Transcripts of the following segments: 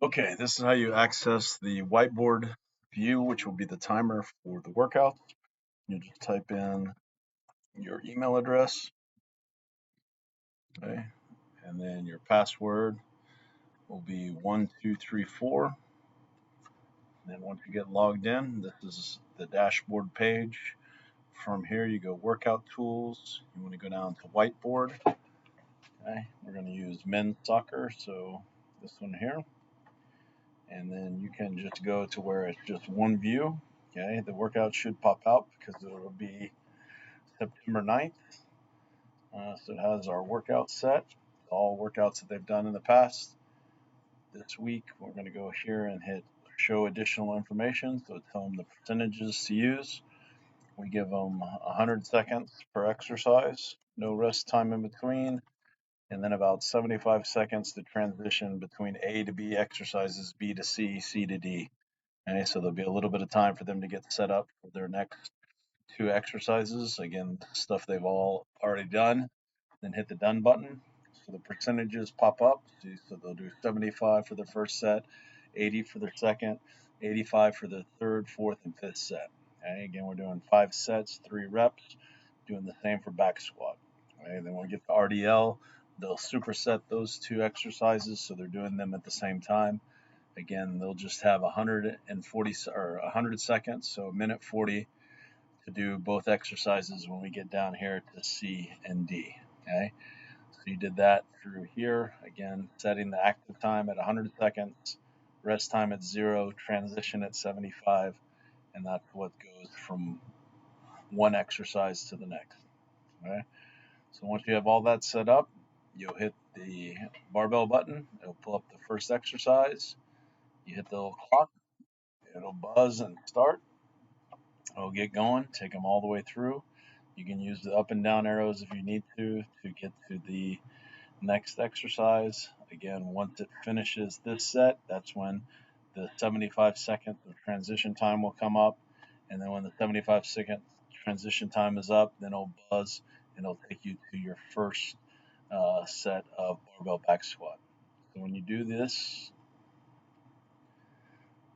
Okay, this is how you access the whiteboard view, which will be the timer for the workout. You just type in your email address, okay, and then your password will be 1234. And then once you get logged in, this is the dashboard page. From here, you go workout tools. You want to go down to whiteboard. Okay, we're going to use men's soccer, so this one here. And then you can just go to where it's just one view. Okay, the workout should pop out because it'll be September 9th. So it has our workout set, all workouts that they've done in the past. This week, we're going to go here and hit show additional information. So tell them the percentages to use. We give them 100 seconds per exercise, no rest time in between, and then about 75 seconds to transition between A to B exercises, B to C, C to D. Okay, so there'll be a little bit of time for them to get set up for their next two exercises. Again, stuff they've all already done. Then hit the done button. So the percentages pop up. So they'll do 75 for the first set, 80 for their second, 85 for the third, fourth, and fifth set. Okay, again, we're doing 5 sets, 3 reps, doing the same for back squat. Okay, then when we get to RDL, they'll superset those two exercises, so they're doing them at the same time. Again, they'll just have 140 or 100 seconds, so a minute 40 to do both exercises when we get down here to C and D. Okay, so you did that through here. Again, setting the active time at 100 seconds, rest time at 0, transition at 75, and that's what goes from one exercise to the next. Okay, so once you have all that set up, you'll hit the barbell button. It'll pull up the first exercise. You hit the little clock. It'll buzz and start. It'll get going, take them all the way through. You can use the up and down arrows if you need to get to the next exercise. Again, once it finishes this set, that's when the 75 seconds of transition time will come up. And then when the 75-second transition time is up, then it'll buzz and it'll take you to your first set of barbell back squat. So when you do this,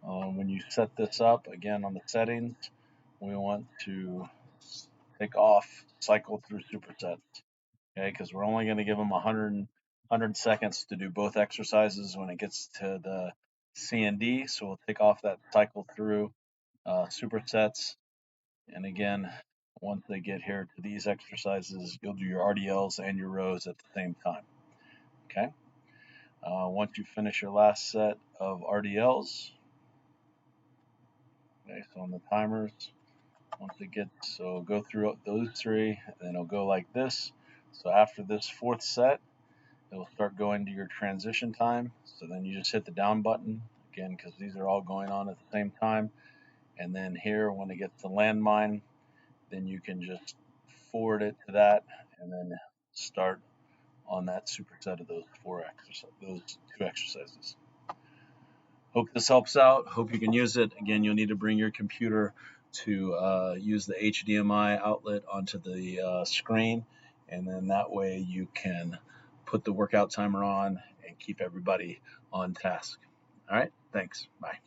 when you set this up, again on the settings, we want to take off cycle through supersets, okay, because we're only going to give them 100 seconds to do both exercises when it gets to the C and D. So we'll take off that cycle through supersets. And again, once they get here to these exercises, you'll do your RDLs and your rows at the same time. Okay. Once you finish your last set of RDLs, okay, so on the timers, once it gets, so go through those 3, and then it'll go like this. So after this 4th set, it'll start going to your transition time. So then you just hit the down button again, because these are all going on at the same time. And then here, when it gets to landmine, then you can just forward it to that and then start on that superset of those 2 exercises. Hope this helps out. Hope you can use it. Again, you'll need to bring your computer to use the HDMI outlet onto the screen, and then that way you can put the workout timer on and keep everybody on task. All right, thanks. Bye.